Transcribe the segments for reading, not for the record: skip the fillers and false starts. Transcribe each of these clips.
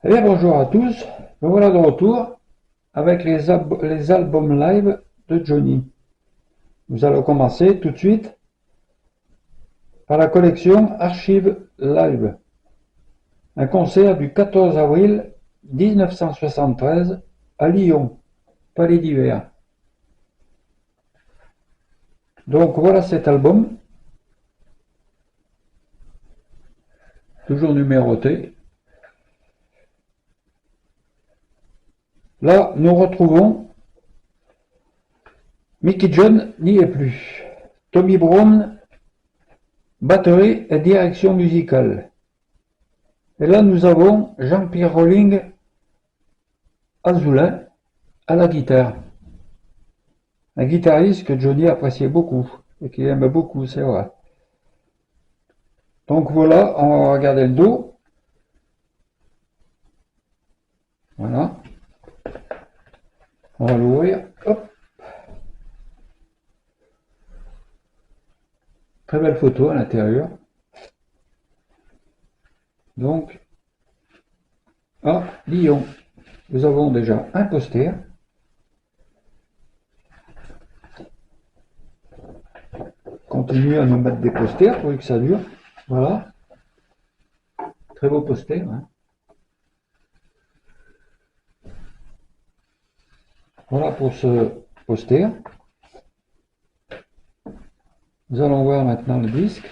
Eh bien, bonjour à tous, me voilà de retour avec les albums live de Johnny. Nous allons commencer tout de suite par la collection Archives Live, un concert du 14 avril 1973 à Lyon, Palais d'Hiver. Donc voilà cet album, toujours numéroté. Là, nous retrouvons Mickey John n'y est plus. Tommy Brown, batterie et direction musicale. Et là, nous avons Jean-Pierre Rolling Azoulay à la guitare. Un guitariste que Johnny appréciait beaucoup et qu'il aimait beaucoup, c'est vrai. Donc voilà, on va regarder le dos. Voilà. On va l'ouvrir. Hop. Très belle photo à l'intérieur. Donc, à Lyon, nous avons déjà un poster. Continue à nous mettre des posters pour que ça dure. Voilà. Très beau poster. Hein. Voilà pour ce poster. Nous allons voir maintenant le disque.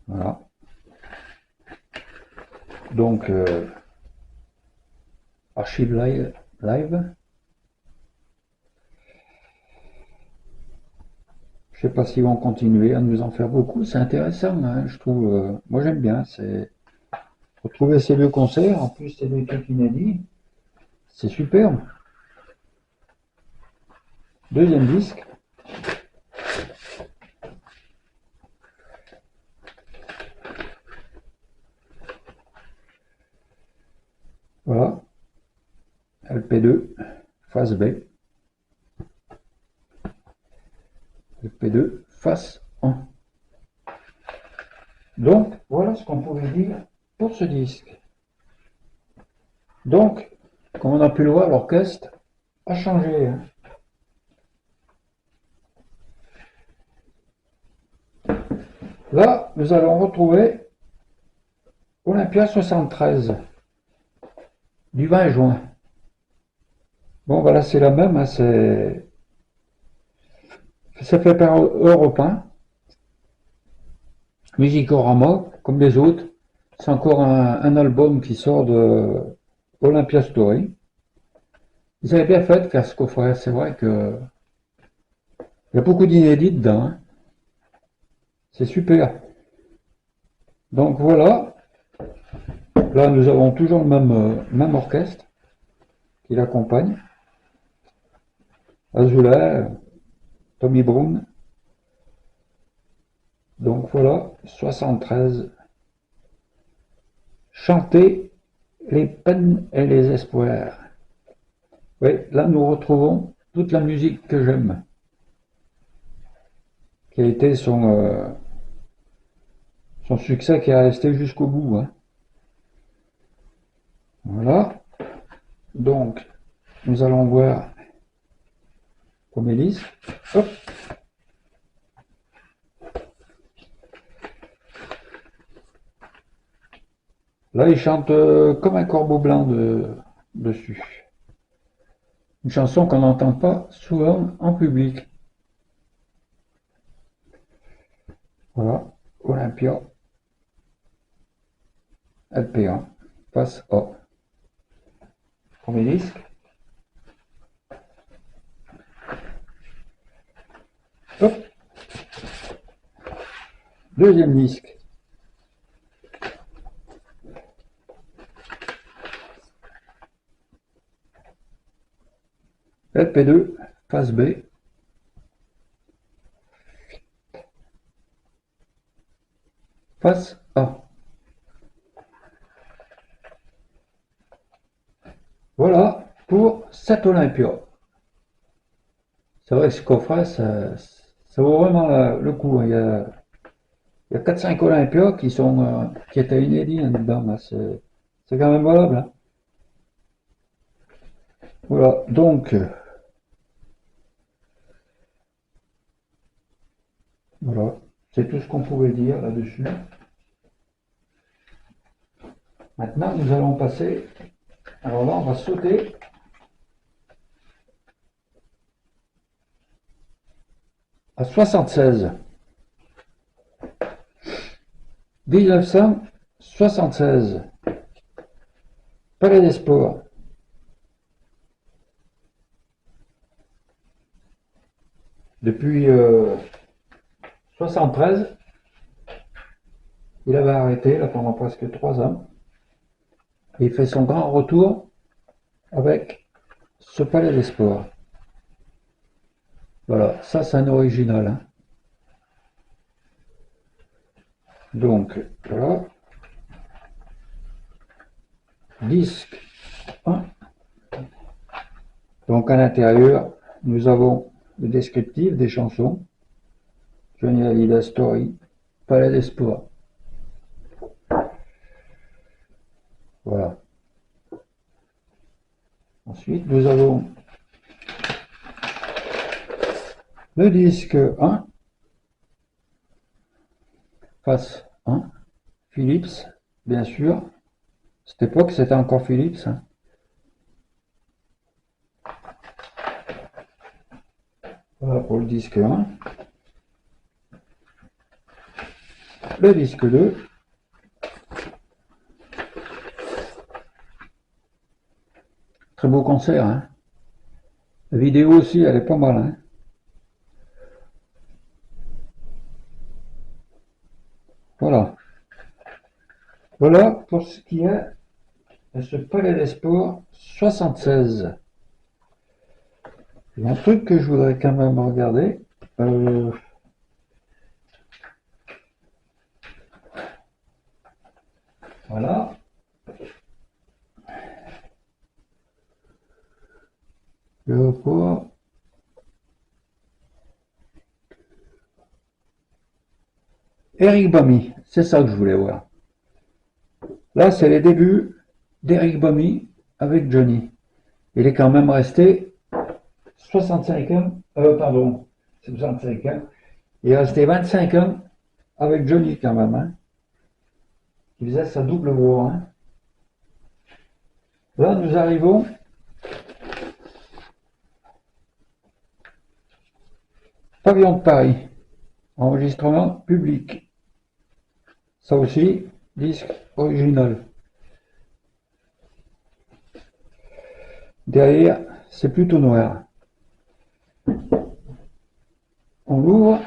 Voilà. Donc, Archive live. Je sais pas s'ils vont continuer à nous en faire beaucoup. C'est intéressant, hein, je trouve. Moi, j'aime bien. C'est retrouver ces deux concerts. En plus, c'est des trucs inédits. C'est superbe. Deuxième disque. Voilà. LP2, face B. LP2, face 1. Donc, voilà ce qu'on pouvait dire pour ce disque. Donc, comme on a pu le voir, l'orchestre a changé. Hein. Là, nous allons retrouver Olympia 73 du 20 juin. Bon, voilà, c'est la même. Hein, c'est fait par Europe 1. Musicorama, comme les autres. C'est encore un album qui sort de Olympia Story. Ils avaient bien fait de faire ce coffret. C'est vrai que il y a beaucoup d'inédits dedans. Hein. C'est super. Donc voilà. Là, nous avons toujours le même orchestre qui l'accompagne. Azoulay, Tommy Brown. Donc voilà, 73. Chanter les peines et les espoirs. Oui, là nous retrouvons toute la musique que j'aime, qui a été son succès qui est resté jusqu'au bout. Hein. Voilà. Donc, nous allons voir comme Élise. Hop. Là, il chante comme un corbeau blanc dessus. Une chanson qu'on n'entend pas souvent en public. Voilà. Olympia. LP1. Face A. Premier disque. Hop. Deuxième disque. LP2, face B. Face A. Voilà pour cet Olympia. C'est vrai que ce coffret, ça vaut vraiment le coup. Hein. Il y a 4-5 Olympias qui étaient inédits là-dedans. Là. C'est quand même valable. Hein. Voilà, donc, voilà, c'est tout ce qu'on pouvait dire là-dessus. Maintenant, nous allons passer. Alors là, on va sauter à 76. 1976. Palais des Sports. Depuis 73, il avait arrêté là, pendant presque 3 ans. Et il fait son grand retour avec ce Palais des Sports. Voilà, ça c'est un original. Hein. Donc, voilà. Disque 1. Donc à l'intérieur, nous avons le descriptif des chansons. Johnny Hallyday Story, Palais des Sports. Voilà. Ensuite, nous avons le disque 1, face 1, Philips, bien sûr. Cette époque, c'était encore Philips. Hein. Voilà pour le disque 1. Le disque 2. Très beau concert. Hein. La vidéo aussi, elle est pas mal. Hein. Voilà. Voilà pour ce qui est de ce Palais des Sports 76. Il y a un truc que je voudrais quand même regarder. Voilà. Le rapport. Eric Bamy, c'est ça que je voulais voir. Là, c'est les débuts d'Eric Bamy avec Johnny. Il est quand même resté 65 ans, pardon, 65 ans. Il est resté 25 ans avec Johnny quand même. Hein. Il faisait sa double voix. Hein. Là, nous arrivons Pavillon de Paris, enregistrement public. Ça aussi, disque original. Derrière, c'est plutôt noir. On l'ouvre.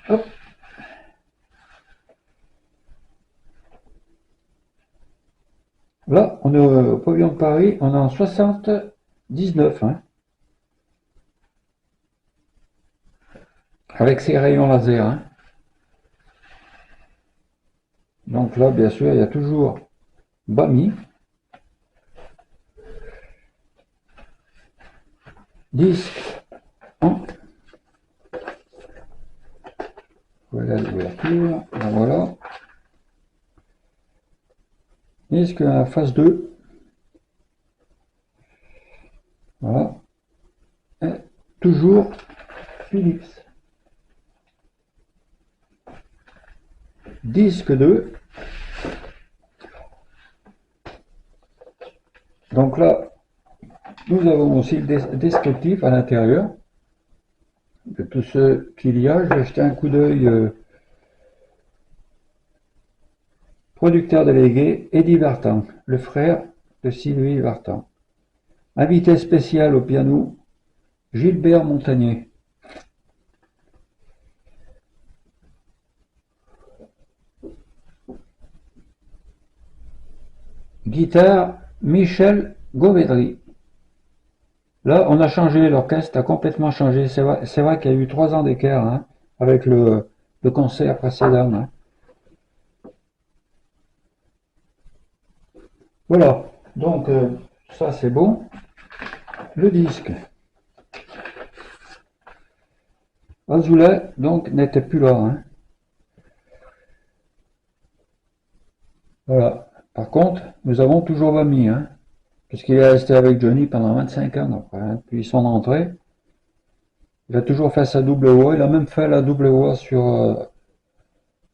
Hop. Là, on est au Pavillon de Paris, on est en 79. Hein. Avec ses rayons laser. Hein. Donc là, bien sûr, il y a toujours Bamy. Disque 1. Voilà l'ouverture. Voilà. Disque à phase 2. Voilà. Et toujours Philips. Disque 2. Donc là, nous avons aussi le descriptif à l'intérieur de tout ce qu'il y a. J'ai jeté un coup d'œil. Producteur délégué, Eddie Vartan, le frère de Sylvie Vartan. Invité spécial au piano, Gilbert Montagnier. Guitare, Michel Govedry. Là, on a changé, l'orchestre a complètement changé. C'est vrai qu'il y a eu 3 ans d'écart hein, avec le concert précédent. Hein. Voilà, donc ça c'est bon. Le disque. Azoulay, donc, n'était plus là. Hein. Voilà. Par contre, nous avons toujours Bami, hein, puisqu'il est resté avec Johnny pendant 25 ans après, hein. Puis son entrée, il a toujours fait sa double voix. Il a même fait la double voix sur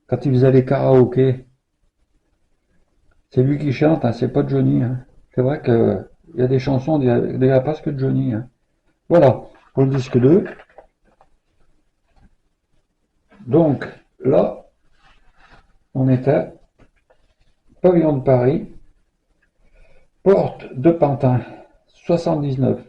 quand il faisait les karaokés. C'est lui qui chante, hein, c'est pas Johnny, hein. C'est vrai que il y a des chansons, il n'y a pas que Johnny, hein. Voilà, pour le disque 2. Donc là, on était Pavillon de Paris, porte de Pantin, 79.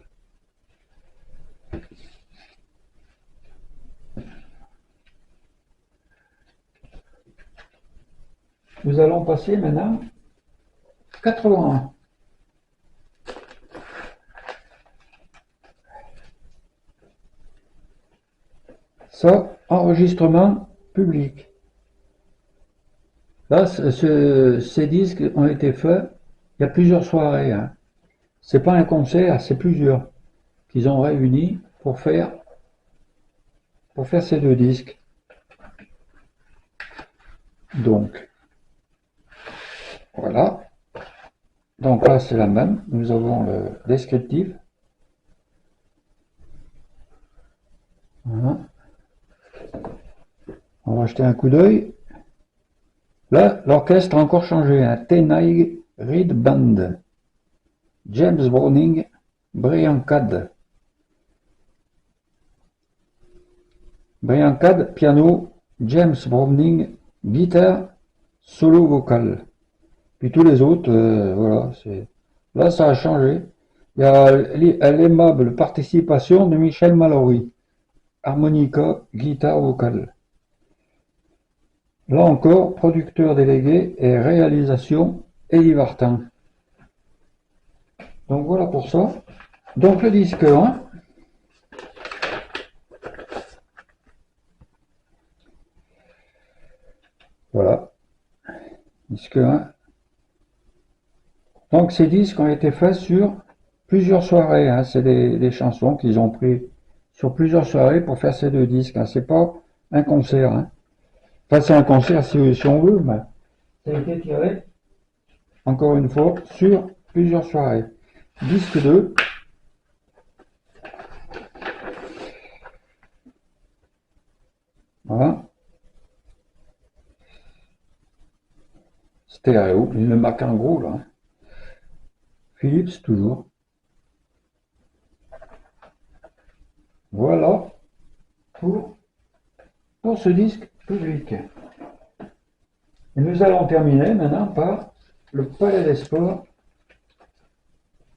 Nous allons passer maintenant 81. Ça, enregistrement public. Là, ces disques ont été faits il y a plusieurs soirées, hein. C'est pas un concert, c'est plusieurs qu'ils ont réunis pour faire ces deux disques. Donc, voilà. Donc là, c'est la même. Nous avons le descriptif. Voilà. On va jeter un coup d'œil. Là, l'orchestre a encore changé. Un Tenai Reed Band. James Browning, Brian Cadd. Brian Cadd, piano. James Browning, guitare, solo vocal. Puis tous les autres, voilà. Là, ça a changé. Il y a l'aimable participation de Michel Mallory. Harmonica, guitare vocale. Là encore, producteur délégué et réalisation Eddie Vartan. Donc voilà pour ça. Donc le disque 1. Voilà. Disque 1. Donc ces disques ont été faits sur plusieurs soirées, hein. C'est des chansons qu'ils ont pris sur plusieurs soirées pour faire ces deux disques, hein. C'est pas un concert, hein. Enfin, c'est un concert si on veut, mais ça a été tiré, encore une fois, sur plusieurs soirées. Disque 2. Voilà. Stéréo. Il le marque en gros, là. Philips, toujours. Voilà pour ce disque public. Et nous allons terminer maintenant par le Palais des Sports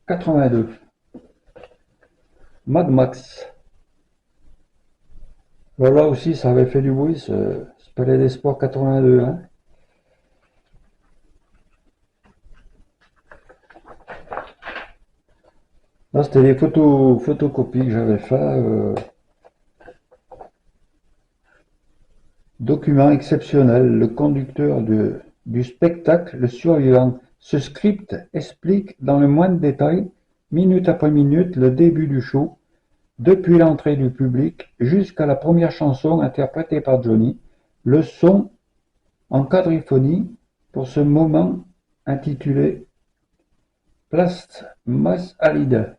82. Mad Max. Voilà aussi, ça avait fait du bruit, ce Palais des Sports 82, hein. Là, c'était des photocopies que j'avais fait. Document exceptionnel. Le conducteur du spectacle, le survivant. Ce script explique dans le moindre détail, minute après minute, le début du show, depuis l'entrée du public jusqu'à la première chanson interprétée par Johnny, le son en quadriphonie pour ce moment intitulé Place Mas Halide.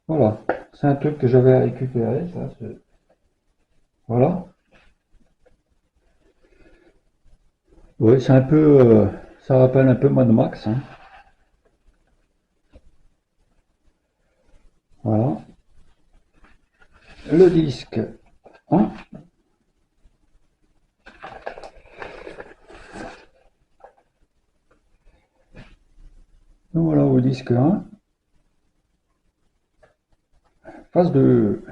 Voilà, c'est un truc que j'avais récupéré, ça. Voilà. Oui, c'est un peu, ça rappelle un peu Mad Max, hein. Voilà. Le disque 1. Nous voilà au disque 1. Phase 2.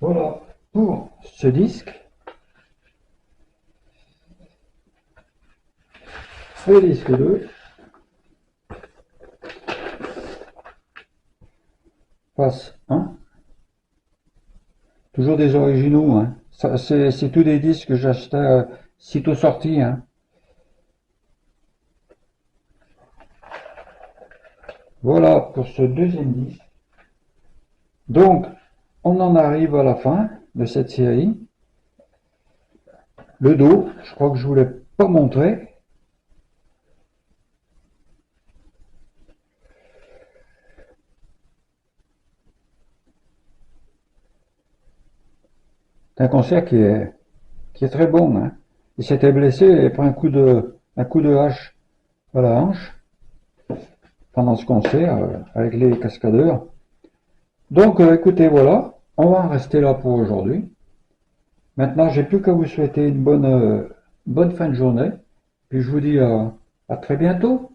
Voilà pour ce disque. Le disque 2. Phase 1. Toujours des originaux, hein. C'est tous des disques que j'achetais sitôt sortis, hein. Voilà pour ce deuxième disque. Donc, on en arrive à la fin de cette série. Le dos, je crois que je ne vous l'ai pas montré. C'est un concert qui est très bon, hein. Il s'était blessé et pris un coup de hache à la hanche pendant ce concert avec les cascadeurs. Donc, écoutez, voilà, on va en rester là pour aujourd'hui. Maintenant, j'ai plus qu'à vous souhaiter une bonne fin de journée. Puis je vous dis à très bientôt.